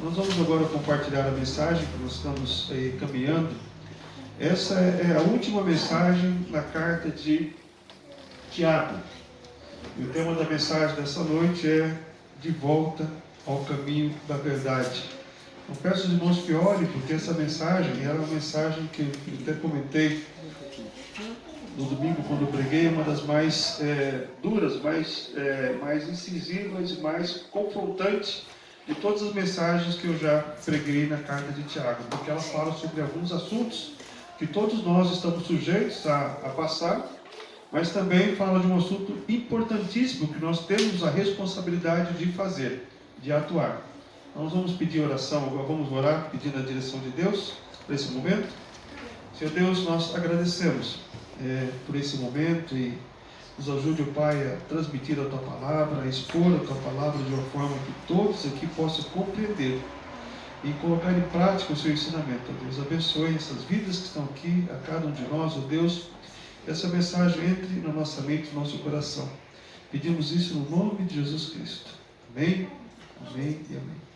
Nós vamos agora compartilhar a mensagem que nós estamos caminhando. Essa é a última mensagem na carta de Tiago. E o tema da mensagem dessa noite é De Volta ao Caminho da Verdade. Eu peço aos irmãos que olhem, porque essa mensagem era uma mensagem que eu até comentei no domingo quando eu preguei, uma das mais duras, mais incisivas e mais confrontantes de todas as mensagens que eu já preguei na carta de Tiago, porque ela fala sobre alguns assuntos que todos nós estamos sujeitos a passar, mas também fala de um assunto importantíssimo que nós temos a responsabilidade de fazer, de atuar. Nós vamos pedir oração, agora vamos orar pedindo a direção de Deus para esse momento. Senhor Deus, nós agradecemos por esse momento e nos ajude, ó Pai, a transmitir a Tua Palavra, a expor a Tua Palavra de uma forma que todos aqui possam compreender e colocar em prática o Seu ensinamento. Ó Deus, abençoe essas vidas que estão aqui, a cada um de nós, ó Deus, essa mensagem entre na nossa mente, no nosso coração. Pedimos isso no nome de Jesus Cristo. Amém, amém e amém.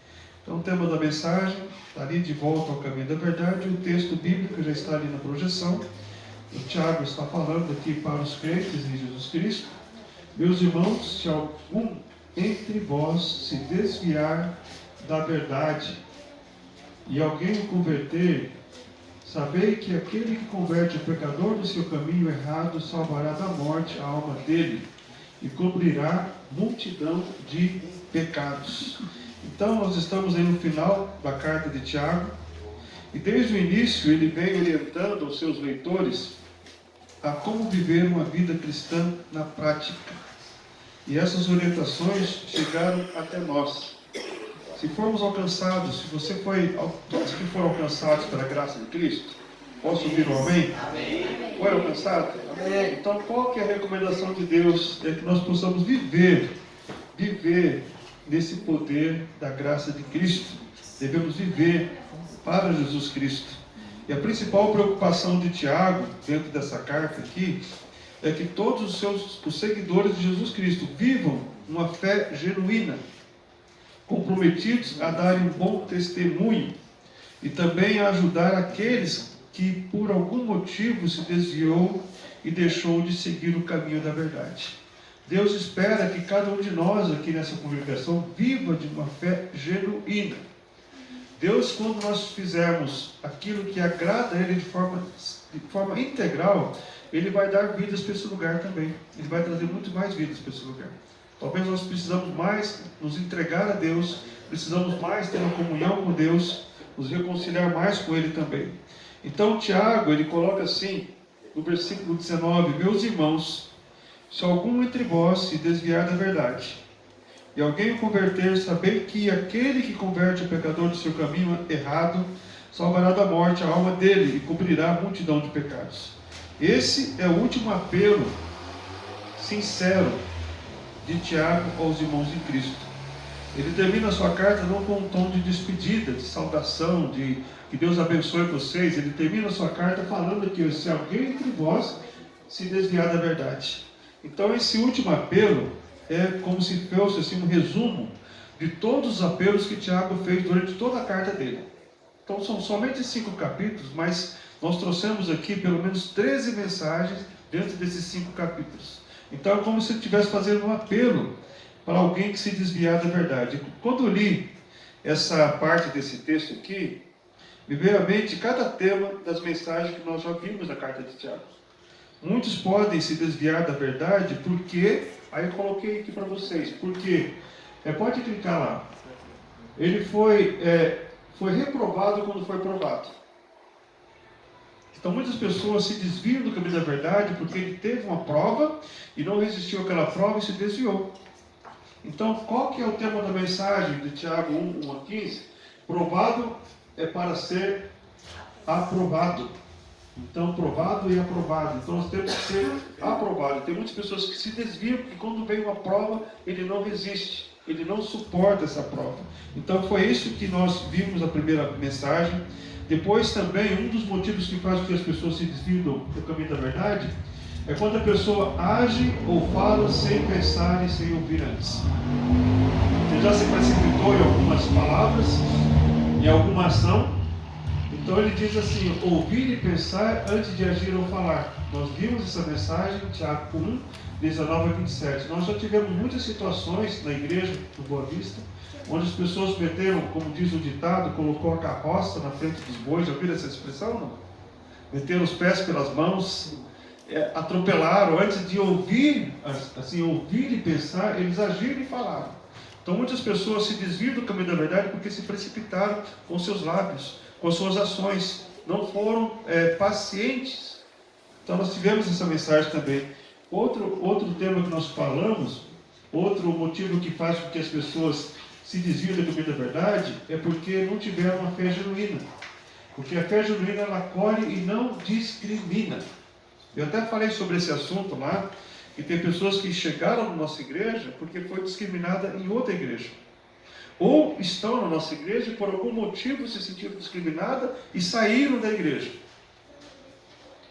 Então o tema da mensagem está ali, De Volta ao Caminho da Verdade. O texto bíblico já está ali na projeção. O Tiago está falando aqui para os crentes em Jesus Cristo. Meus irmãos, se algum entre vós se desviar da verdade e alguém o converter, sabei que aquele que converte o pecador do seu caminho errado salvará da morte a alma dele e cobrirá multidão de pecados. Então nós estamos aí no final da carta de Tiago, e desde o início ele vem orientando os seus leitores a como viver uma vida cristã na prática. E essas orientações chegaram até nós. Se formos alcançados, se você foi, todos que foram alcançados pela graça de Cristo, posso ouvir um amém? Amém. Foi alcançado? Amém. Então qual que é a recomendação de Deus? É que nós possamos viver nesse poder da graça de Cristo. Devemos viver para Jesus Cristo. E a principal preocupação de Tiago, dentro dessa carta aqui, é que todos os seguidores de Jesus Cristo vivam uma fé genuína, comprometidos a darem um bom testemunho e também a ajudar aqueles que por algum motivo se desviou e deixou de seguir o caminho da verdade. Deus espera que cada um de nós aqui nessa congregação viva de uma fé genuína. Deus, quando nós fizermos aquilo que agrada a Ele de forma integral, Ele vai dar vidas para esse lugar também. Ele vai trazer muito mais vidas para esse lugar. Talvez nós precisamos mais nos entregar a Deus, precisamos mais ter uma comunhão com Deus, nos reconciliar mais com Ele também. Então Tiago, ele coloca assim, no versículo 19, meus irmãos, se algum entre vós se desviar da verdade, e alguém o converter, sabei que aquele que converte o pecador do seu caminho errado, salvará da morte a alma dele e cobrirá a multidão de pecados. Esse é o último apelo sincero de Tiago aos irmãos em Cristo. Ele termina a sua carta não com um tom de despedida, de saudação, de que Deus abençoe vocês. Ele termina a sua carta falando que se alguém entre vós se desviar da verdade. Então esse último apelo é como se fosse assim, um resumo de todos os apelos que Tiago fez durante toda a carta dele. Então são somente 5 capítulos, mas nós trouxemos aqui pelo menos 13 mensagens dentro desses 5 capítulos. Então é como se ele estivesse fazendo um apelo para alguém que se desviar da verdade. Quando eu li essa parte desse texto aqui, me veio à mente cada tema das mensagens que nós já vimos na carta de Tiago. Muitos podem se desviar da verdade porque, aí eu coloquei aqui para vocês, porque, pode clicar lá, ele foi reprovado quando foi provado. Então muitas pessoas se desviam do caminho da verdade porque ele teve uma prova e não resistiu àquela prova e se desviou. Então qual que é o tema da mensagem de Tiago 1, 1 a 15? Provado é para ser aprovado. Então, provado e aprovado. Então, nós temos que ser aprovados. Tem muitas pessoas que se desviam, porque quando vem uma prova, ele não resiste. Ele não suporta essa prova. Então, foi isso que nós vimos na primeira mensagem. Depois, também, um dos motivos que faz com que as pessoas se desviam do caminho da verdade é quando a pessoa age ou fala sem pensar e sem ouvir antes. Você já se precipitou em algumas palavras, em alguma ação. Então ele diz assim: ouvir e pensar antes de agir ou falar. Nós vimos essa mensagem em Tiago 1, 19 a 27. Nós já tivemos muitas situações na igreja do Boa Vista, onde as pessoas meteram, como diz o ditado, colocou a carroça na frente dos bois. Já ouviram essa expressão, não? Meteram os pés pelas mãos, atropelaram. Antes de ouvir, assim, ouvir e pensar, eles agiram e falaram. Então muitas pessoas se desviam do caminho da verdade porque se precipitaram com seus lábios, com suas ações, não foram pacientes. Então nós tivemos essa mensagem também. Outro tema que nós falamos, outro motivo que faz com que as pessoas se desviam do caminho da verdade, é porque não tiveram uma fé genuína. Porque a fé genuína, ela acolhe e não discrimina. Eu até falei sobre esse assunto lá, que tem pessoas que chegaram na nossa igreja porque foi discriminada em outra igreja. Ou estão na nossa igreja e por algum motivo se sentiram discriminadas e saíram da igreja.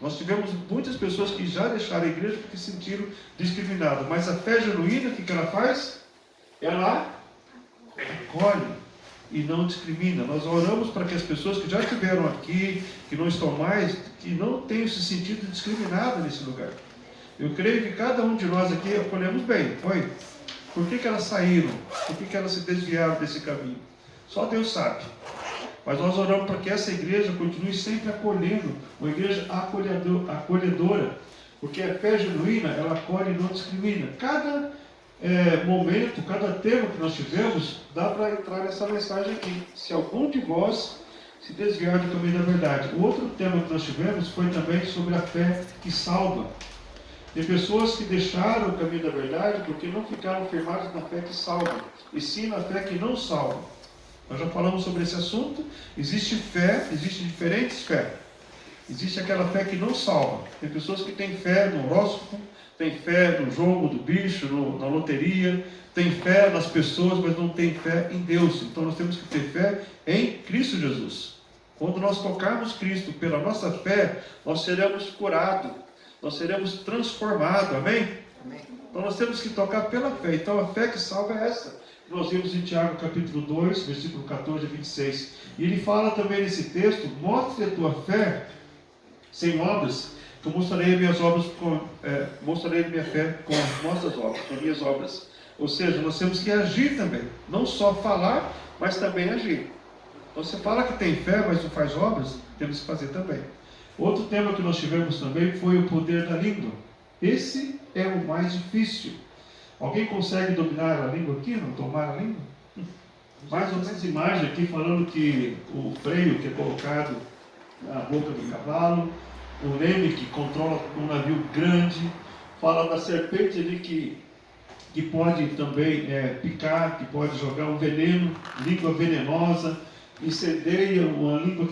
Nós tivemos muitas pessoas que já deixaram a igreja porque se sentiram discriminadas. Mas a fé genuína, o que ela faz? Ela acolhe e não discrimina. Nós oramos para que as pessoas que já estiveram aqui, que não estão mais, que não tenham se sentido discriminadas nesse lugar. Eu creio que cada um de nós aqui acolhemos bem, foi? Por que elas saíram? Por que elas se desviaram desse caminho? Só Deus sabe. Mas nós oramos para que essa igreja continue sempre acolhendo, uma igreja acolhedora, porque a fé genuína, ela acolhe e não discrimina. Cada momento, cada tema que nós tivemos, dá para entrar nessa mensagem aqui. Se algum de vós se desviar do caminho da verdade. O outro tema que nós tivemos foi também sobre a fé que salva. Tem pessoas que deixaram o caminho da verdade porque não ficaram firmados na fé que salva, e sim na fé que não salva. Nós já falamos sobre esse assunto. Existe fé, existem diferentes fé. Existe aquela fé que não salva. Tem pessoas que têm fé no horóscopo, têm fé no jogo do bicho, na loteria, têm fé nas pessoas, mas não têm fé em Deus. Então nós temos que ter fé em Cristo Jesus. Quando nós tocarmos Cristo pela nossa fé, nós seremos curados, nós seremos transformados, amém? Amém? Então nós temos que tocar pela fé. Então a fé que salva é essa. Nós vimos em Tiago capítulo 2, versículo 14 a 26. E ele fala também nesse texto: mostre a tua fé sem obras, que eu mostrarei minhas obras mostrarei minha fé com as nossas obras, com as minhas obras. Ou seja, nós temos que agir também. Não só falar, mas também agir. Então, você fala que tem fé, mas não faz obras, temos que fazer também. Outro tema que nós tivemos também foi o poder da língua. Esse é o mais difícil. Alguém consegue dominar a língua aqui? Não domar a língua? Mais ou menos imagem aqui falando que o freio que é colocado na boca do cavalo, o leme que controla um navio grande, fala da serpente ali que pode também picar, que pode jogar um veneno, língua venenosa, incendeia, uma língua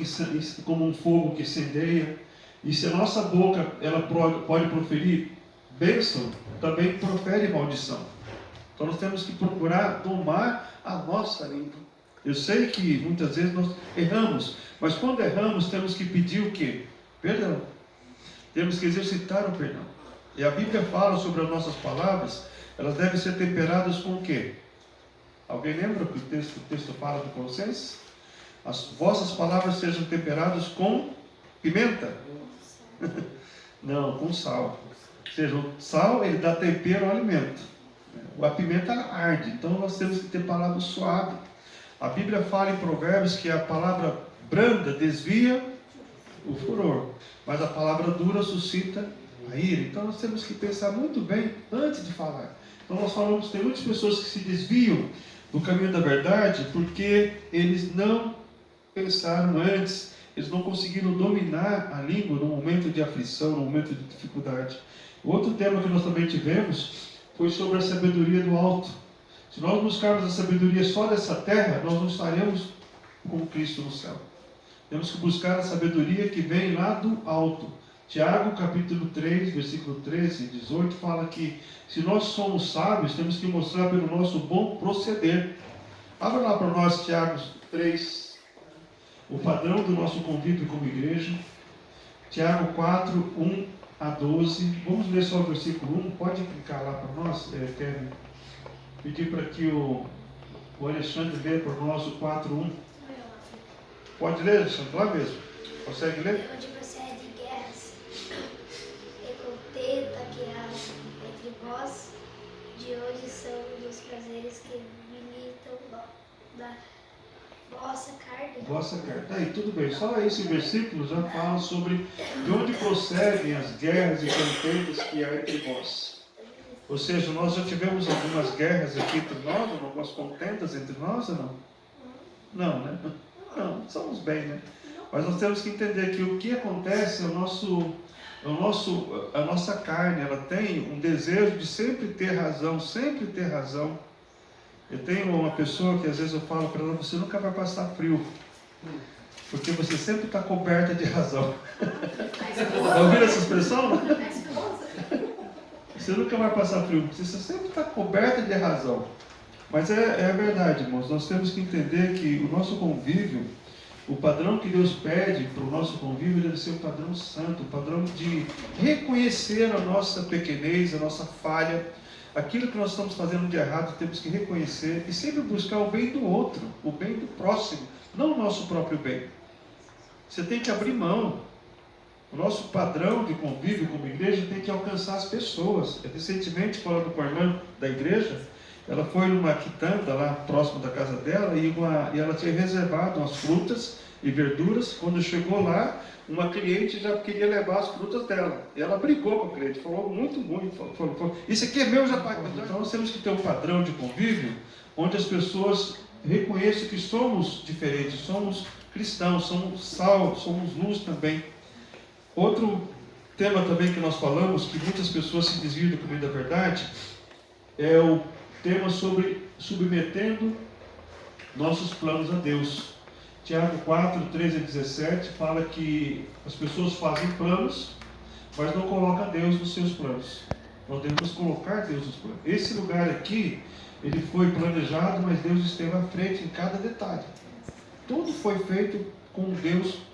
como um fogo que incendeia. E se a nossa boca ela pode proferir bênção, também profere maldição. Então nós temos que procurar domar a nossa língua. Eu sei que muitas vezes nós erramos, mas quando erramos temos que pedir o quê? Perdão. Temos que exercitar o perdão. E a Bíblia fala sobre as nossas palavras, elas devem ser temperadas com o quê? Alguém lembra que o texto fala do Colossenses? As vossas palavras sejam temperadas com pimenta? Não, com sal. Ou seja, o sal ele dá tempero ao alimento. A pimenta arde, então nós temos que ter palavras suaves. A Bíblia fala em Provérbios que a palavra branda desvia o furor, mas a palavra dura suscita a ira. Então nós temos que pensar muito bem antes de falar. Então nós falamos, tem muitas pessoas que se desviam do caminho da verdade porque eles não pensaram antes, eles não conseguiram dominar a língua no momento de aflição, no momento de dificuldade. Outro tema que nós também tivemos foi sobre a sabedoria do alto. Se nós buscarmos a sabedoria só dessa terra, nós não estaremos com Cristo no céu. Temos que buscar a sabedoria que vem lá do alto. Tiago capítulo 3, versículo 13 e 18 fala que se nós somos sábios, temos que mostrar pelo nosso bom proceder. Abra lá para nós Tiago 3, o padrão do nosso convívio como igreja. Tiago 4, 1 a 12. Vamos ler só o versículo 1. Pode clicar lá para nós, Kevin. Pedir para que o Alexandre lê para nós o 4, 1. Pode ler, Alexandre? Lá mesmo. Consegue ler? De onde procede guerras e contenda que há entre vós, de onde são os prazeres que militam da vossa carne. Vossa carne. Aí, tudo bem. Só esse versículo já fala sobre de onde procedem as guerras e contendas que há entre vós. Ou seja, nós já tivemos algumas guerras aqui entre nós, algumas contendas entre nós ou não? Não, né? Não, somos bem, né? Mas nós temos que entender que o que acontece é a nossa carne, ela tem um desejo de sempre ter razão, sempre ter razão. Eu tenho uma pessoa que às vezes eu falo para ela, você nunca vai passar frio, porque você sempre está coberta de razão. Já ouviram essa expressão? Você nunca vai passar frio, porque você sempre está coberta de razão. Mas é verdade, irmãos, nós temos que entender que o nosso convívio, o padrão que Deus pede para o nosso convívio deve ser um padrão santo, um padrão de reconhecer a nossa pequenez, a nossa falha, aquilo que nós estamos fazendo de errado, temos que reconhecer e sempre buscar o bem do outro, o bem do próximo, não o nosso próprio bem. Você tem que abrir mão. O nosso padrão de convívio como igreja tem que alcançar as pessoas. Recentemente, falando com a irmã da igreja, ela foi numa quitanda lá próximo da casa dela e ela tinha reservado umas frutas e verduras. Quando chegou lá, uma cliente já queria levar as frutas dela. E ela brigou com a cliente, falou muito, falou, isso aqui é meu, já paguei. Então nós temos que ter um padrão de convívio onde as pessoas reconheçam que somos diferentes, somos cristãos, somos sal, somos luz também. Outro tema também que nós falamos, que muitas pessoas se desviam do caminho da verdade, é o tema sobre submetendo nossos planos a Deus. Tiago 4, 13 a 17 fala que as pessoas fazem planos, mas não colocam Deus nos seus planos. Nós devemos colocar Deus nos planos. Esse lugar aqui, ele foi planejado, mas Deus esteve à frente em cada detalhe. Tudo foi feito com Deus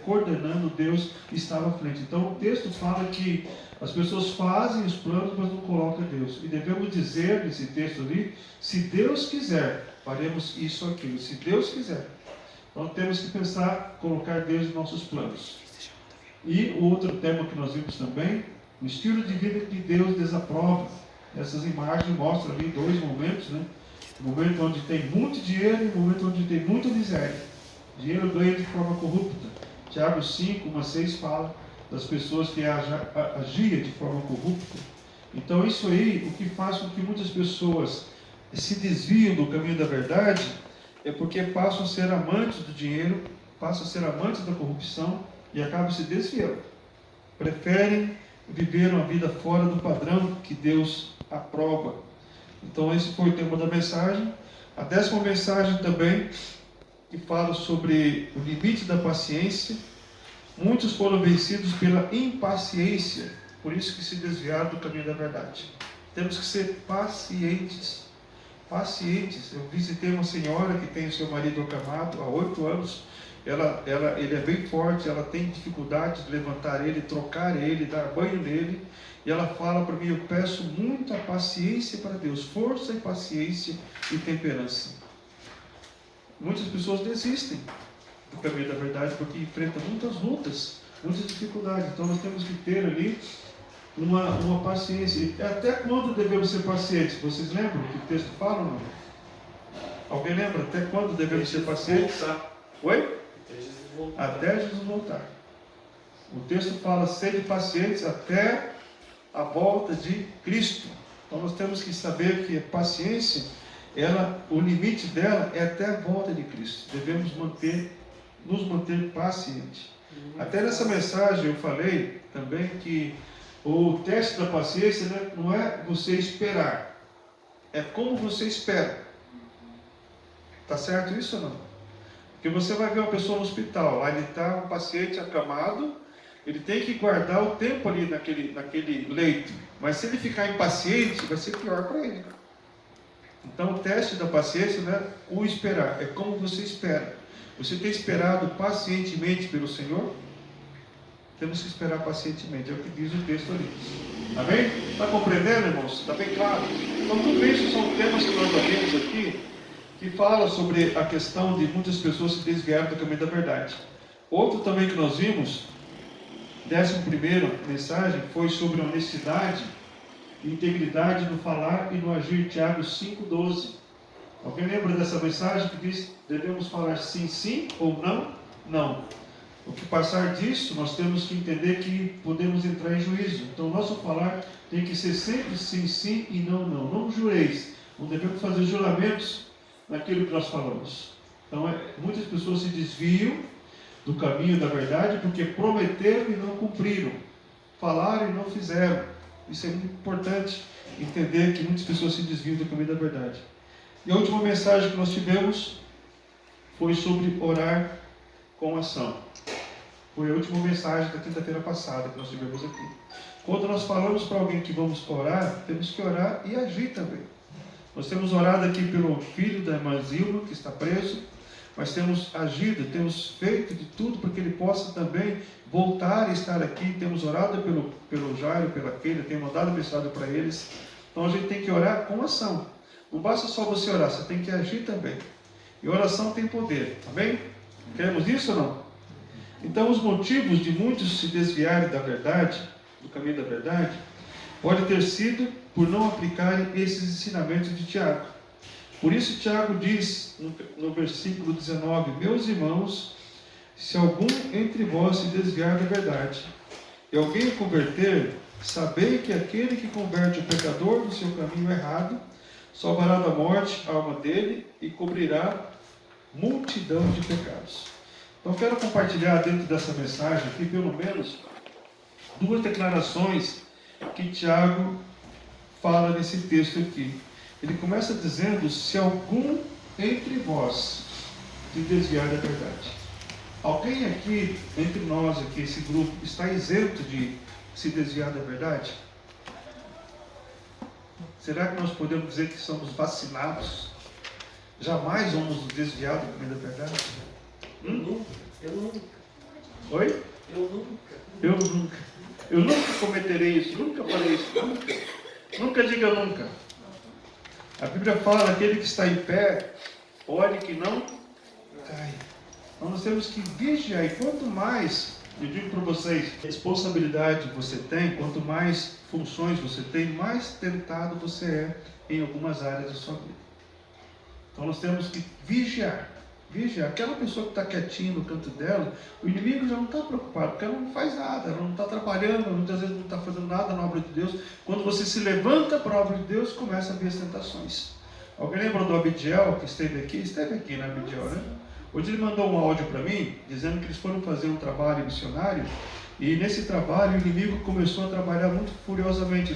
coordenando, Deus estava à frente. Então o texto fala que as pessoas fazem os planos, mas não colocam Deus. E devemos dizer nesse texto ali, se Deus quiser, faremos isso ou aquilo. Se Deus quiser. Então temos que pensar, colocar Deus em nossos planos. E o outro tema que nós vimos também, o estilo de vida que Deus desaprova. Essas imagens mostram ali dois momentos, né? O momento onde tem muito dinheiro e o momento onde tem muita miséria. Dinheiro ganha de forma corrupta. Tiago 5, 1 a 6 fala das pessoas que agiam de forma corrupta. Então isso aí, o que faz com que muitas pessoas se desviam do caminho da verdade, é porque passam a ser amantes do dinheiro, passam a ser amantes da corrupção e acabam se desviando. Preferem viver uma vida fora do padrão que Deus aprova. Então esse foi o tema da mensagem. A 10ª mensagem também, que fala sobre o limite da paciência. Muitos foram vencidos pela impaciência, por isso que se desviaram do caminho da verdade. Temos que ser pacientes. Pacientes. Eu visitei uma senhora que tem o seu marido acamado há 8 anos. Ele é bem forte, ela tem dificuldade de levantar ele, trocar ele, dar banho nele. E ela fala para mim, eu peço muita paciência para Deus, força e paciência e temperança. Muitas pessoas desistem do caminho da verdade porque enfrentam muitas lutas, muitas dificuldades. Então nós temos que ter ali uma paciência. Até quando devemos ser pacientes? Vocês lembram que o texto fala ou não? Alguém lembra? Até quando devemos ser pacientes? Oi? Até Jesus voltar. O texto fala, sede pacientes até a volta de Cristo. Então nós temos que saber que a paciência, o limite dela é até a volta de Cristo. Devemos nos manter pacientes. Até nessa mensagem eu falei também que o teste da paciência, né, não é você esperar, é como você espera. Está certo isso ou não? Porque você vai ver uma pessoa no hospital, lá ele está um paciente acamado, ele tem que guardar o tempo ali naquele leito, mas se ele ficar impaciente, vai ser pior para ele. Então o teste da paciência não é o esperar, é como você espera. Você tem esperado pacientemente pelo Senhor? Temos que esperar pacientemente, é o que diz o texto ali. Amém? Está compreendendo, irmãos? Está bem claro? Então tudo isso são temas que nós vemos aqui, que fala sobre a questão de muitas pessoas se desviarem do caminho da verdade. Outro também que nós vimos, 11ª mensagem, foi sobre honestidade e integridade no falar e no agir, Tiago 5,12. Alguém lembra dessa mensagem que diz: devemos falar sim, sim, ou não, não. O que passar disso, nós temos que entender que podemos entrar em juízo. Então, o nosso falar tem que ser sempre sim, sim e não, não. Não jureis. Não devemos fazer juramentos naquilo que nós falamos. Então, muitas pessoas se desviam do caminho da verdade porque prometeram e não cumpriram. Falaram e não fizeram. Isso é muito importante, entender que muitas pessoas se desviam do caminho da verdade. E a última mensagem que nós tivemos foi sobre orar com ação. Foi a última mensagem da quinta-feira passada que nós tivemos aqui. Quando nós falamos para alguém que vamos orar, temos que orar e agir também. Nós temos orado aqui pelo filho da irmã Zilma, que está preso, mas temos agido, temos feito de tudo para que ele possa também voltar a estar aqui. Temos orado pelo Jairo, pela Keila, temos mandado mensagem para eles. Então a gente tem que orar com ação. Não basta só você orar, você tem que agir também. E oração tem poder, amém? Queremos isso ou não? Então, os motivos de muitos se desviarem da verdade, do caminho da verdade, pode ter sido por não aplicarem esses ensinamentos de Tiago. Por isso, Tiago diz no versículo 19: meus irmãos, se algum entre vós se desviar da verdade, e alguém o converter, sabei que aquele que converte o pecador do seu caminho errado, salvará da morte a alma dele e cobrirá multidão de pecados. Então, quero compartilhar dentro dessa mensagem aqui, pelo menos, 2 declarações que Tiago fala nesse texto aqui. Ele começa dizendo: se algum entre vós se desviar da verdade. Alguém aqui, entre nós, aqui, esse grupo, está isento de se desviar da verdade? Será que nós podemos dizer que somos vacinados? Jamais vamos nos desviar do caminho da verdade? Eu nunca. Oi? Eu nunca cometerei isso, nunca farei isso, nunca. Nunca diga nunca. A Bíblia fala: aquele que está em pé, olhe que não cai. Então nós temos que vigiar. E quanto mais, eu digo para vocês, responsabilidade você tem, quanto mais funções você tem, mais tentado você é em algumas áreas da sua vida. Então nós temos que vigiar. Vigiar. Aquela pessoa que está quietinha no canto dela, o inimigo já não está preocupado, porque ela não faz nada, ela não está atrapalhando, muitas vezes não está fazendo nada na obra de Deus. Quando você se levanta para a obra de Deus, começa a vir as tentações. Alguém lembra do Abidiel, que esteve aqui? Esteve aqui, né, Abidiel, né? Hoje ele mandou um áudio para mim, dizendo que eles foram fazer um trabalho missionário, e nesse trabalho o inimigo começou a trabalhar muito furiosamente.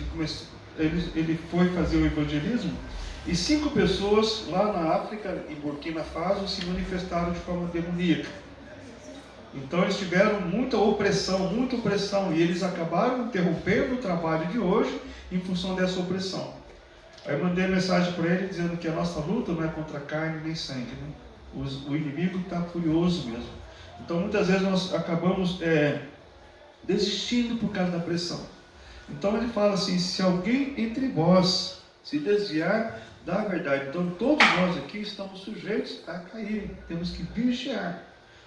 Ele foi fazer o evangelismo, e 5 pessoas lá na África, em Burkina Faso, se manifestaram de forma demoníaca. Então eles tiveram muita opressão, e eles acabaram interrompendo o trabalho de hoje em função dessa opressão. Aí eu mandei mensagem para ele dizendo que a nossa luta não é contra carne nem sangue, né? O inimigo está furioso mesmo. Então muitas vezes nós acabamos desistindo por causa da pressão. Então ele fala assim: se alguém entre vós se desviar da verdade. Então todos nós aqui estamos sujeitos a cair. Temos que vigiar,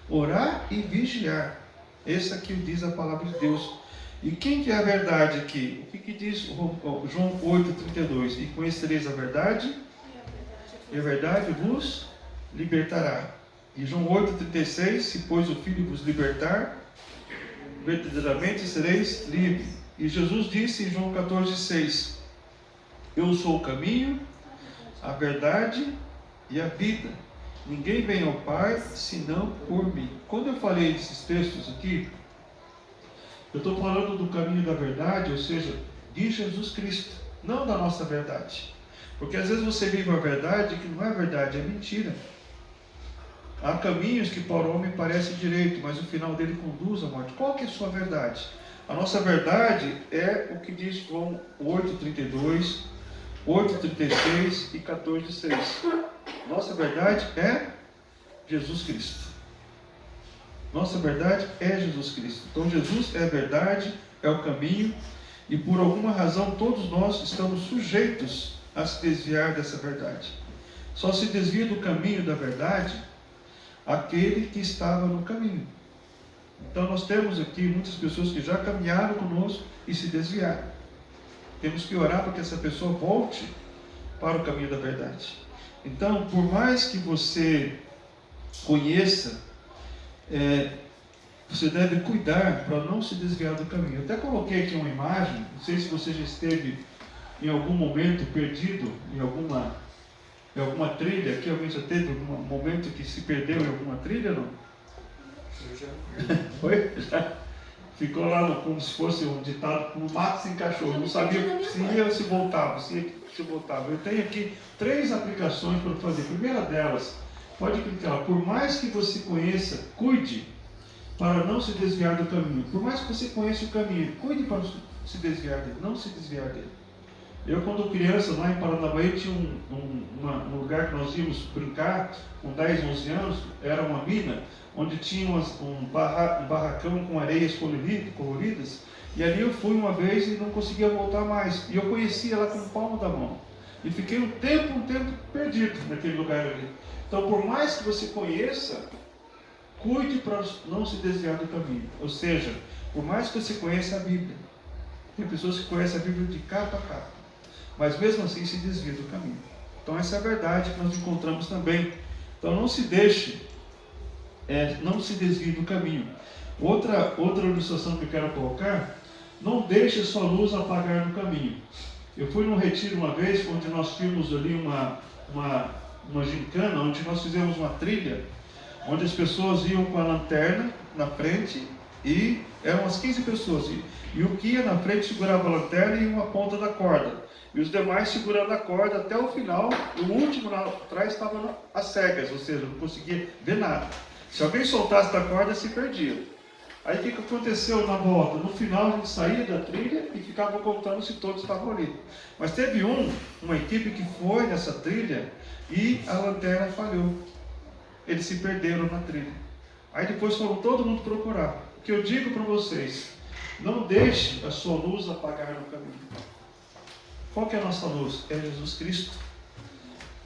orar e vigiar. Esse aqui diz a palavra de Deus. E quem que é a verdade aqui? O que diz João 8,32? E conhecereis a verdade, e a verdade vos libertará. E João 8,36: se pois o Filho vos libertar, verdadeiramente sereis livres. E Jesus disse em João 14,6: eu sou o caminho, a verdade e a vida. Ninguém vem ao Pai senão por mim. Quando eu falei desses textos aqui, eu estou falando do caminho da verdade, ou seja, de Jesus Cristo, não da nossa verdade. Porque às vezes você vive uma verdade que não é verdade, é mentira. Há caminhos que para o homem parecem direito, mas o final dele conduz à morte. Qual que é a sua verdade? A nossa verdade é o que diz João 8,32, 8,36 e 14,6. Nossa verdade é Jesus Cristo. Nossa verdade é Jesus Cristo. Então Jesus é a verdade, é o caminho, e por alguma razão todos nós estamos sujeitos a se desviar dessa verdade. Só se desvia do caminho da verdade aquele que estava no caminho. Então nós temos aqui muitas pessoas que já caminharam conosco e se desviaram. Temos que orar para que essa pessoa volte para o caminho da verdade. Então, por mais que você conheça, você deve cuidar para não se desviar do caminho. Eu até coloquei aqui uma imagem, não sei se você já esteve em algum momento perdido em alguma trilha. Aqui alguém já teve um momento que se perdeu em alguma trilha, não? Eu já. Foi? Já. Ficou lá como se fosse um ditado, no mato sem cachorro, não sabia se ia ou se voltava, Eu tenho aqui 3 aplicações para fazer. A primeira delas, pode clicar, por mais que você conheça, cuide para não se desviar do caminho. Por mais que você conheça o caminho, cuide para se desviar dele, não se desviar dele. Eu, quando criança, lá em Paranavaí, tinha um lugar que nós íamos brincar, com 10, 11 anos, era uma mina, onde tinha um barracão com areias coloridas, e ali eu fui uma vez e não conseguia voltar mais. E eu conhecia ela com o palmo da mão. E fiquei um tempo perdido naquele lugar ali. Então, por mais que você conheça, cuide para não se desviar do caminho. Ou seja, por mais que você conheça a Bíblia, tem pessoas que conhecem a Bíblia de capa a capa, mas mesmo assim se desvia do caminho. Então essa é a verdade que nós encontramos também. Então não se deixe, não se desvie do caminho. Outra ilustração que eu quero colocar: não deixe sua luz apagar no caminho. Eu fui num retiro uma vez, onde nós tínhamos ali uma gincana, onde nós fizemos uma trilha, onde as pessoas iam com a lanterna na frente, e eram umas 15 pessoas, e o que ia na frente segurava a lanterna e uma ponta da corda, e os demais segurando a corda até o final. O último lá atrás estava às cegas, ou seja, não conseguia ver nada. Se alguém soltasse da corda, se perdia. Aí o que aconteceu na volta? No final a gente saía da trilha e ficava contando se todos estavam ali. Mas teve uma equipe que foi nessa trilha e a lanterna falhou. Eles se perderam na trilha. Aí depois foram todo mundo procurar. O que eu digo para vocês: não deixe a sua luz apagar no caminho. Qual que é a nossa luz? É Jesus Cristo.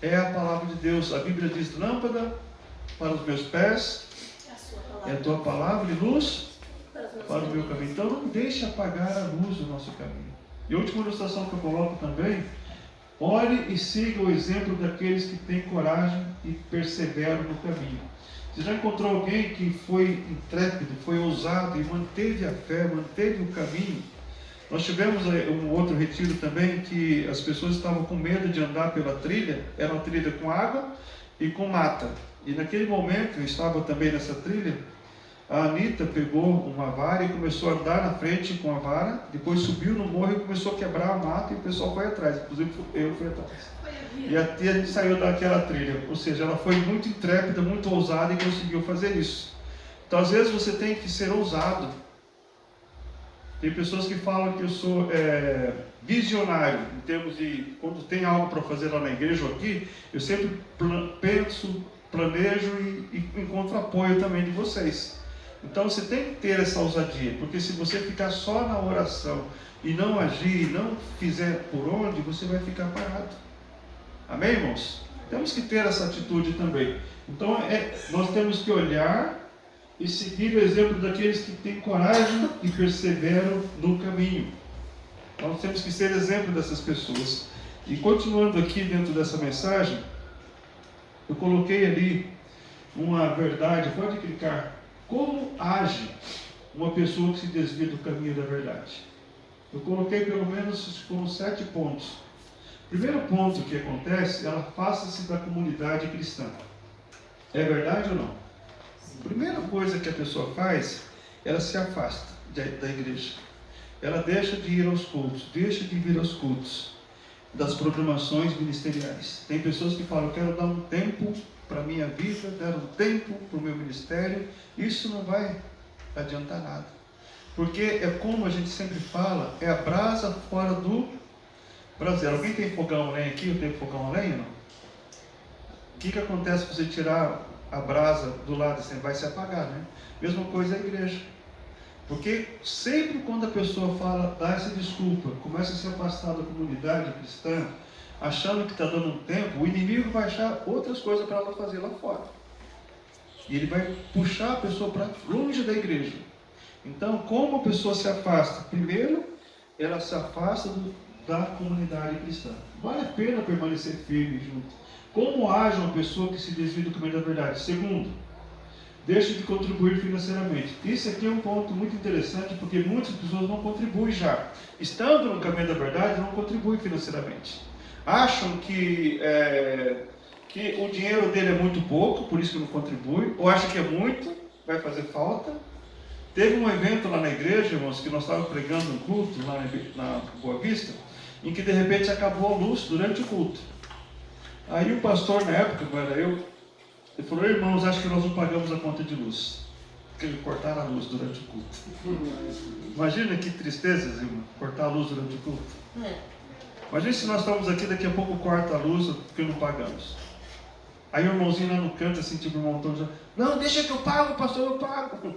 É a palavra de Deus. A Bíblia diz: lâmpada para os meus pés é a tua palavra e luz para o meu caminho. Então não deixe apagar a luz do nosso caminho. E a última ilustração que eu coloco também: ore e siga o exemplo daqueles que têm coragem e perseveram no caminho. Você já encontrou alguém que foi intrépido, foi ousado e manteve a fé, manteve o caminho? Nós tivemos um outro retiro também que as pessoas estavam com medo de andar pela trilha. Era uma trilha com água e com mata. E naquele momento, eu estava também nessa trilha, a Anitta pegou uma vara e começou a andar na frente com a vara, depois subiu no morro e começou a quebrar a mata, e o pessoal foi atrás, inclusive eu fui atrás. E a gente saiu daquela trilha, ou seja, ela foi muito intrépida, muito ousada e conseguiu fazer isso. Então às vezes você tem que ser ousado. Tem pessoas que falam que eu sou visionário, em termos de, quando tem algo para fazer lá na igreja ou aqui, eu sempre penso, planejo e encontro apoio também de vocês. Então você tem que ter essa ousadia, porque se você ficar só na oração e não agir, e não fizer por onde, você vai ficar parado. Amém, irmãos? Temos que ter essa atitude também. Então nós temos que olhar e seguir o exemplo daqueles que têm coragem e perseveram no caminho. Nós temos que ser exemplo dessas pessoas. E continuando aqui dentro dessa mensagem, eu coloquei ali uma verdade. Pode clicar. Como age uma pessoa que se desvia do caminho da verdade? Eu coloquei pelo menos foram 7 pontos. Primeiro ponto que acontece: ela afasta-se da comunidade cristã. É verdade ou não? A primeira coisa que a pessoa faz, ela se afasta da igreja. Ela deixa de ir aos cultos, deixa de vir aos cultos, das programações ministeriais. Tem pessoas que falam: eu quero dar um tempo para a minha vida, dar um tempo para o meu ministério. Isso não vai adiantar nada. Porque é como a gente sempre fala, é a brasa fora do braseiro. Alguém tem fogão a lenha aqui? Eu tenho fogão a lenha, não? O que acontece se você tirar a brasa do lado assim? Vai se apagar, né? Mesma coisa a igreja. Porque sempre quando a pessoa fala, dá essa desculpa, começa a se afastar da comunidade cristã, achando que está dando um tempo, o inimigo vai achar outras coisas para ela fazer lá fora. E ele vai puxar a pessoa para longe da igreja. Então, como a pessoa se afasta? Primeiro, ela se afasta da comunidade cristã. Vale a pena permanecer firme junto. Como age uma pessoa que se desvia do caminho da verdade? Segundo, deixa de contribuir financeiramente. Isso aqui é um ponto muito interessante, porque muitas pessoas não contribuem já. Estando no caminho da verdade, não contribuem financeiramente. Acham que o dinheiro dele é muito pouco, por isso que não contribui, ou acham que é muito, vai fazer falta. Teve um evento lá na igreja, irmãos, que nós estávamos pregando um culto lá na Boa Vista, em que de repente acabou a luz durante o culto. Aí o pastor, na época, não era eu, ele falou: irmãos, acho que nós não pagamos a conta de luz, porque eles cortaram a luz durante o culto. Imagina que tristeza, irmão, cortar a luz durante o culto. Imagina se nós estamos aqui, daqui a pouco corta a luz porque não pagamos. Aí o irmãozinho lá no canto, assim, tipo, o irmão todo dizendo: não, deixa que eu pago, pastor, eu pago.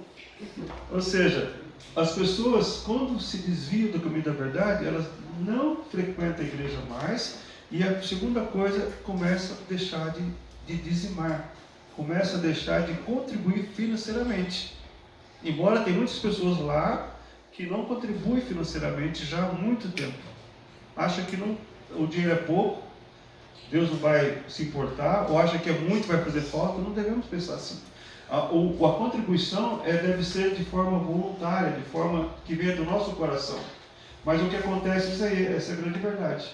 Ou seja, as pessoas, quando se desviam do caminho da verdade, elas não frequentam a igreja mais. E a segunda coisa, começa a deixar de dizimar, começa a deixar de contribuir financeiramente. Embora tem muitas pessoas lá que não contribuem financeiramente já há muito tempo. Acha que o dinheiro é pouco, Deus não vai se importar, ou acha que é muito, vai fazer falta. Não devemos pensar assim. A contribuição deve ser de forma voluntária, de forma que venha do nosso coração. Mas o que acontece, isso aí, essa é a grande verdade.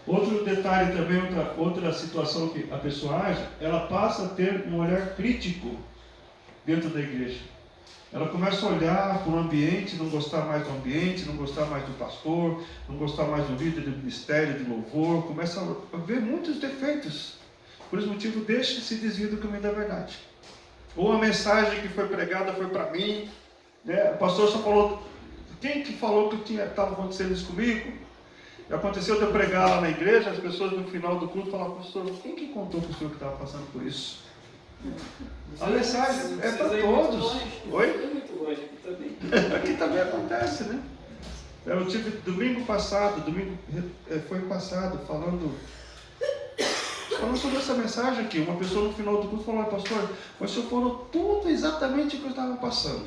Outro detalhe também, outra situação que a pessoa age, ela passa a ter um olhar crítico dentro da igreja. Ela começa a olhar para o ambiente, não gostar mais do ambiente, não gostar mais do pastor, não gostar mais do líder do ministério, de louvor, começa a ver muitos defeitos. Por esse motivo, se desvia do caminho da verdade. Ou a mensagem que foi pregada foi para mim, né? O pastor só falou, quem que falou que estava acontecendo isso comigo? Aconteceu de eu pregar lá na igreja, as pessoas no final do culto falavam: pastor, quem que contou para o senhor que estava passando por isso? A mensagem é para todos. Oi? É muito longe, aqui também. Aqui também acontece, né? Eu tive domingo foi passado, falando sobre essa mensagem aqui. Uma pessoa no final do culto falou: pastor, o senhor falou tudo exatamente o que eu estava passando.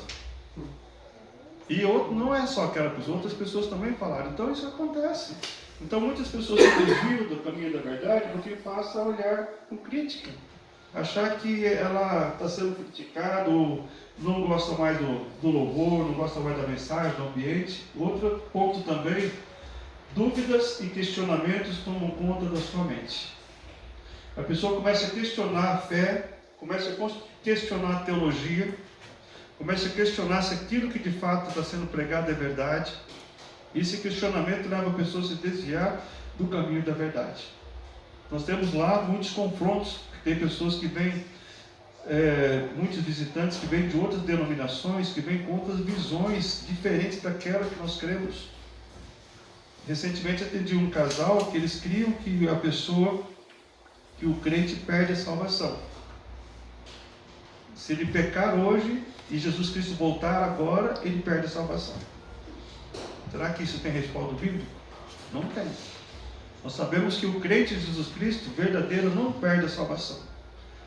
E não é só aquela pessoa, outras pessoas também falaram. Então isso acontece. Então muitas pessoas se desviam do caminho da verdade porque passam a olhar com crítica. Achar que ela está sendo criticada, ou não gosta mais do louvor, não gosta mais da mensagem, do ambiente. Outro ponto também, dúvidas e questionamentos tomam conta da sua mente. A pessoa começa a questionar a fé, começa a questionar a teologia, começa a questionar se aquilo que de fato está sendo pregado é verdade. Esse questionamento leva a pessoa a se desviar do caminho da verdade. Nós temos lá muitos confrontos, tem pessoas que vêm, muitos visitantes que vêm de outras denominações, que vêm com outras visões diferentes daquela que nós cremos. Recentemente atendi um casal que eles criam que o crente perde a salvação. Se ele pecar hoje e Jesus Cristo voltar agora, ele perde a salvação. Será que isso tem respaldo bíblico? Não tem. Nós sabemos que o crente de Jesus Cristo verdadeiro não perde a salvação.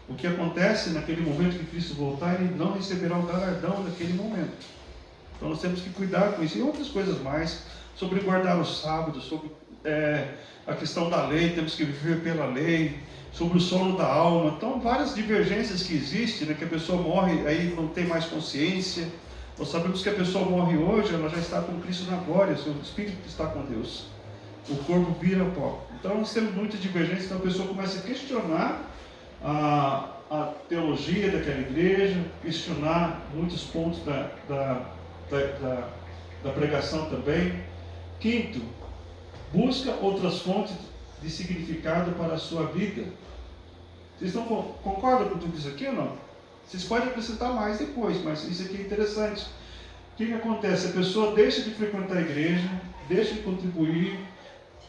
O que acontece naquele momento que Cristo voltar, ele não receberá o galardão naquele momento. Então nós temos que cuidar com isso e outras coisas mais, sobre guardar o sábado, sobre a questão da lei, temos que viver pela lei, sobre o sono da alma. Então várias divergências que existem, né, que a pessoa morre, aí não tem mais consciência. Nós sabemos que a pessoa morre hoje, ela já está com Cristo na glória, seu espírito está com Deus. O corpo vira pó. Então nós temos muita divergência, então a pessoa começa a questionar a teologia daquela igreja, questionar muitos pontos da pregação também. Quinto, busca outras fontes de significado para a sua vida. Vocês não concordam com tudo isso aqui ou não? Vocês podem acrescentar mais depois, mas isso aqui é interessante. O que acontece? A pessoa deixa de frequentar a igreja, deixa de contribuir,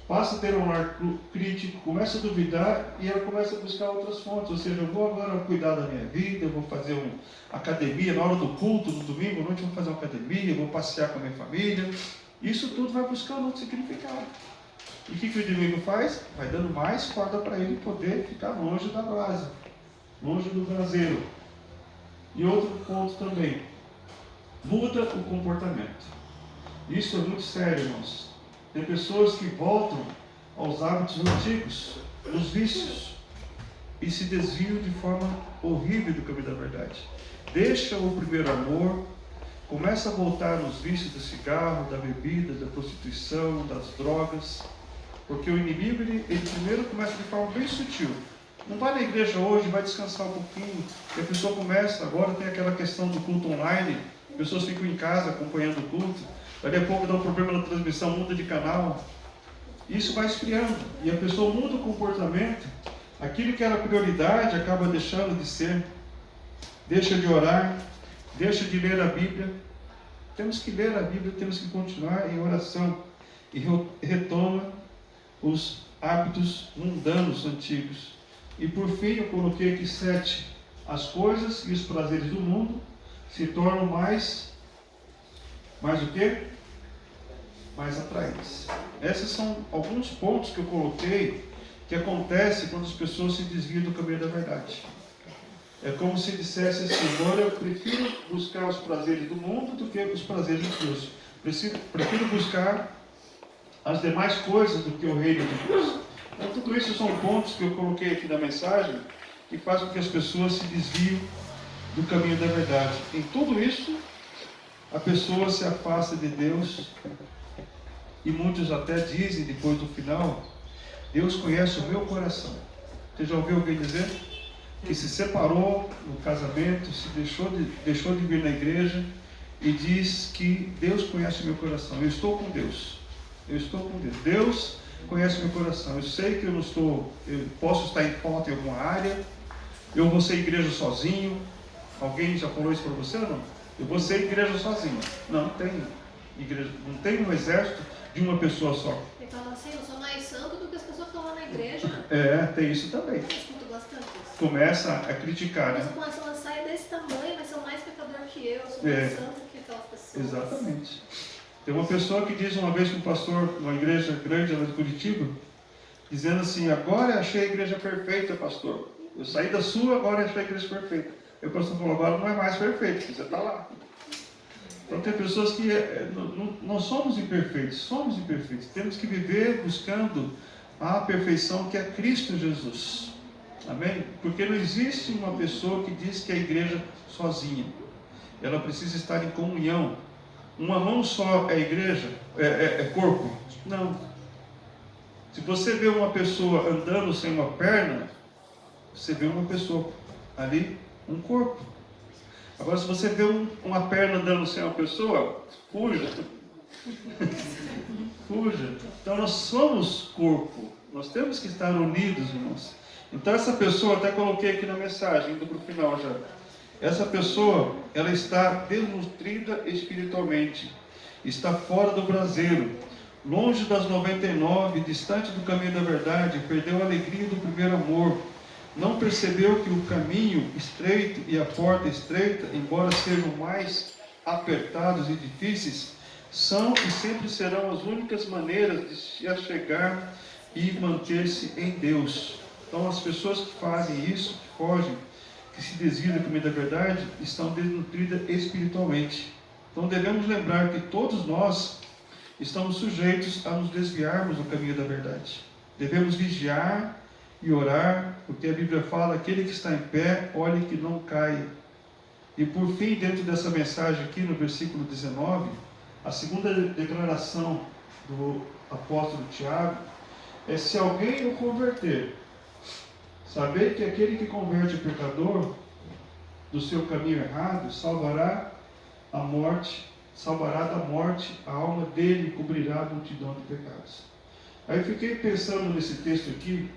passa a ter um olhar crítico, começa a duvidar e ela começa a buscar outras fontes. Ou seja, eu vou agora cuidar da minha vida, eu vou fazer uma academia na hora do culto, no domingo à noite eu vou fazer uma academia, eu vou passear com a minha família. Isso tudo vai buscando outro significado. E o que o inimigo faz? Vai dando mais corda para ele poder ficar longe da brasa, longe do braseiro. E outro ponto também, muda o comportamento. Isso é muito sério, irmãos. Tem pessoas que voltam aos hábitos antigos, os vícios, e se desviam de forma horrível do caminho da verdade. Deixa o primeiro amor, começa a voltar nos vícios do cigarro, da bebida, da prostituição, das drogas, porque o inimigo, ele primeiro começa de forma bem sutil. Não vai na igreja hoje, vai descansar um pouquinho, e a pessoa começa, agora tem aquela questão do culto online, pessoas ficam em casa acompanhando o culto, daqui a pouco dá um problema na transmissão, muda de canal, isso vai esfriando, e a pessoa muda o comportamento, aquilo que era prioridade acaba deixando de ser, deixa de orar, deixa de ler a Bíblia. Temos que ler a Bíblia, temos que continuar em oração, e retoma os hábitos mundanos antigos. E por fim, eu coloquei aqui 7. As coisas e os prazeres do mundo se tornam mais o quê? Mais atraentes. Esses são alguns pontos que eu coloquei que acontece quando as pessoas se desviam do caminho da verdade. É como se dissesse assim: agora eu prefiro buscar os prazeres do mundo do que os prazeres de Deus. Prefiro buscar as demais coisas do que o reino de Deus. Então, tudo isso são pontos que eu coloquei aqui na mensagem que fazem com que as pessoas se desviem do caminho da verdade. Em tudo isso, a pessoa se afasta de Deus, e muitos até dizem depois do final: Deus conhece o meu coração. Você já ouviu alguém dizer que se separou no casamento, se deixou de vir na igreja e diz que Deus conhece o meu coração? Eu estou com Deus. Eu estou com Deus. Deus conhece o meu coração. Eu sei que eu posso estar em falta em alguma área. Eu vou ser igreja sozinho. Alguém já falou isso para você ou não? Eu vou ser igreja sozinho. Não tem igreja, não tem um exército de uma pessoa só. Ele fala assim: eu sou mais santo do que as pessoas que estão lá na igreja. Tem isso também. Eu escuto bastante isso. Começa a criticar, né? Mas ela sai desse tamanho, mas são mais pecador que eu sou mais santo que aquelas pessoas. Exatamente. Tem uma pessoa que diz uma vez que um pastor, numa igreja grande lá de Curitiba, dizendo assim: agora achei a igreja perfeita, pastor. Eu saí da sua, agora achei a igreja perfeita. E o pastor falou: agora não é mais perfeito, você está lá. Então tem pessoas que não somos imperfeitos, somos imperfeitos. Temos que viver buscando a perfeição que é Cristo Jesus. Amém? Porque não existe uma pessoa que diz que é a igreja sozinha. Ela precisa estar em comunhão. Uma mão só é igreja? É corpo? Não. Se você vê uma pessoa andando sem uma perna, você vê uma pessoa ali, um corpo. Agora, se você vê uma perna andando sem uma pessoa, fuja. Fuja. Então nós somos corpo. Nós temos que estar unidos, irmãos. Então essa pessoa, até coloquei aqui na mensagem, indo para o final já. Essa pessoa, ela está desnutrida espiritualmente. Está fora do braseiro. Longe das 99, distante do caminho da verdade, perdeu a alegria do primeiro amor. Não percebeu que o caminho estreito e a porta estreita, embora sejam mais apertados e difíceis, são e sempre serão as únicas maneiras de se achegar e manter-se em Deus. Então as pessoas que fazem isso, que fogem, que se desviam do caminho da verdade, estão desnutridas espiritualmente. Então devemos lembrar que todos nós estamos sujeitos a nos desviarmos do caminho da verdade. Devemos vigiar e orar, porque a Bíblia fala: aquele que está em pé, olhe que não caia. E por fim, dentro dessa mensagem aqui no versículo 19, a segunda declaração do apóstolo Tiago é: se alguém o converter, saber que aquele que converte o pecador do seu caminho errado, salvará da morte a alma dele, e cobrirá a multidão de pecados. Aí eu fiquei pensando nesse texto aqui: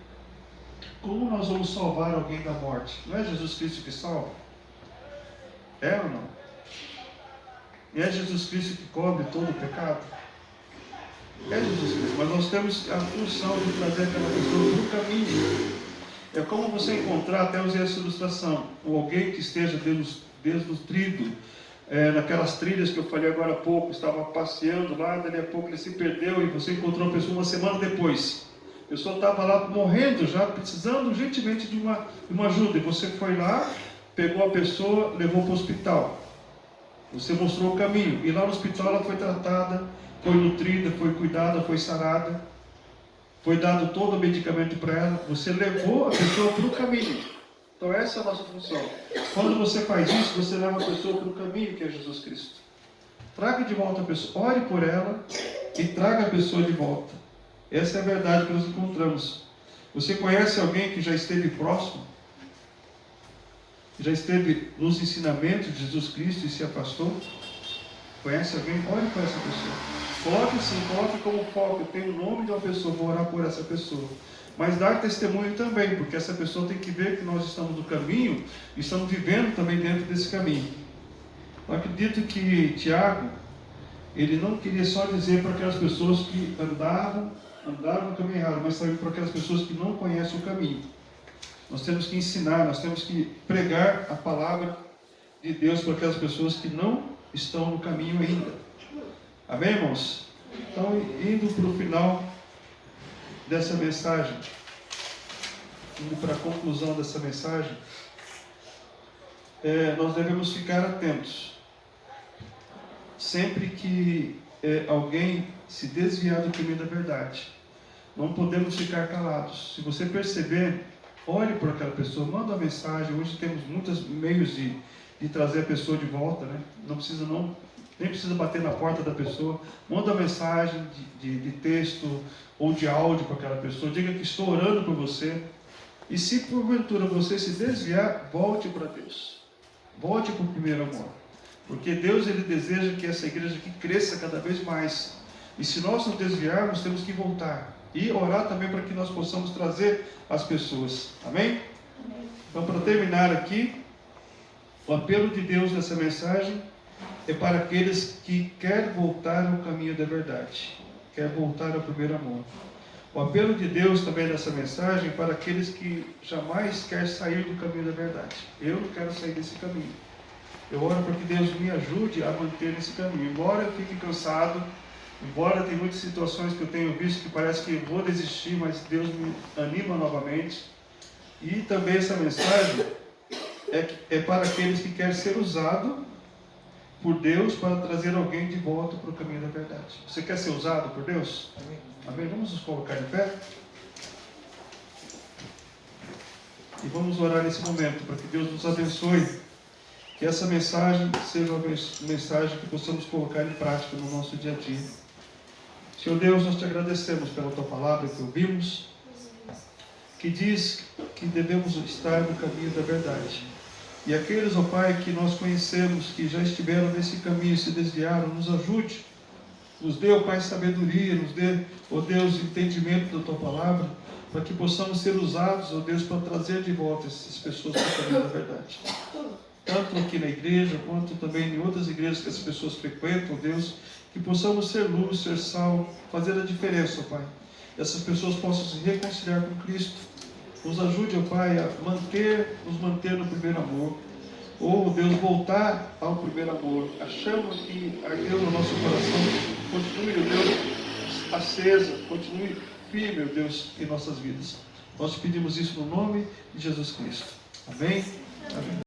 como nós vamos salvar alguém da morte? Não é Jesus Cristo que salva? É ou não? E é Jesus Cristo que cobre todo o pecado? É Jesus Cristo, mas nós temos a função de trazer aquela pessoa para o caminho. É como você encontrar, até usei essa ilustração, ou alguém que esteja desnutrido, naquelas trilhas que eu falei agora há pouco, estava passeando lá, daí a pouco ele se perdeu e você encontrou a pessoa uma semana depois. A pessoa estava lá morrendo já, precisando urgentemente de uma ajuda. E você foi lá, pegou a pessoa, levou para o hospital. Você mostrou o caminho. E lá no hospital ela foi tratada, foi nutrida, foi cuidada, foi sarada. Foi dado todo o medicamento para ela. Você levou a pessoa para o caminho. Então essa é a nossa função. Quando você faz isso, você leva a pessoa para o caminho que é Jesus Cristo. Traga de volta a pessoa, ore por ela e traga a pessoa de volta. Essa é a verdade que nós encontramos. Você conhece alguém que já esteve próximo? Já esteve nos ensinamentos de Jesus Cristo e se afastou? Conhece alguém? Ore por essa pessoa. Coloque sim, coloque como foco. Eu tenho o nome de uma pessoa, vou orar por essa pessoa. Mas dar testemunho também, porque essa pessoa tem que ver que nós estamos no caminho e estamos vivendo também dentro desse caminho. Eu acredito que Tiago, ele não queria só dizer para aquelas pessoas que andavam no caminho errado, mas também para aquelas pessoas que não conhecem o caminho. Nós temos que ensinar, nós temos que pregar a palavra de Deus para aquelas pessoas que não estão no caminho ainda. Amém, irmãos? Então, indo para o final dessa mensagem, indo para a conclusão dessa mensagem, nós devemos ficar atentos. Sempre que alguém se desviar do caminho da verdade, não podemos ficar calados. Se você perceber, olhe por aquela pessoa, manda uma mensagem. Hoje temos muitos meios de trazer a pessoa de volta, né? Nem precisa bater na porta da pessoa. Manda uma mensagem de texto ou de áudio para aquela pessoa. Diga que estou orando por você. E se porventura você se desviar, volte para Deus. Volte para o primeiro amor. Porque Deus, ele deseja que essa igreja aqui cresça cada vez mais. E se nós nos desviarmos, temos que voltar. E orar também para que nós possamos trazer as pessoas. Amém? Amém. Então, para terminar aqui, o apelo de Deus nessa mensagem é para aqueles que querem voltar ao caminho da verdade. Querem voltar ao primeiro amor. O apelo de Deus também nessa mensagem é para aqueles que jamais querem sair do caminho da verdade. Eu não quero sair desse caminho. Eu oro para que Deus me ajude a manter esse caminho. Embora eu fique cansado, embora tem muitas situações que eu tenho visto que parece que eu vou desistir, mas Deus me anima novamente. E também essa mensagem é para aqueles que querem ser usados por Deus para trazer alguém de volta para o caminho da verdade. Você quer ser usado por Deus? Amém. Amém. Vamos nos colocar em pé. E vamos orar nesse momento para que Deus nos abençoe. Que essa mensagem seja uma mensagem que possamos colocar em prática no nosso dia a dia. Senhor Deus, nós te agradecemos pela tua palavra que ouvimos, que diz que devemos estar no caminho da verdade. E aqueles, ó Pai, que nós conhecemos, que já estiveram nesse caminho e se desviaram, nos ajude. Nos dê, ó Pai, sabedoria, nos dê, ó Deus, entendimento da tua palavra, para que possamos ser usados, ó Deus, para trazer de volta essas pessoas para o caminho da verdade. Tanto aqui na igreja, quanto também em outras igrejas que as pessoas frequentam, Deus, que possamos ser luz, ser sal, fazer a diferença, ó Pai. E essas pessoas possam se reconciliar com Cristo. Nos ajude, ó Pai, a nos manter no primeiro amor. Ou, Deus, voltar ao primeiro amor. A chama que ardeu no nosso coração, continue, ó Deus, acesa, continue firme, ó Deus, em nossas vidas. Nós pedimos isso no nome de Jesus Cristo. Amém? Amém.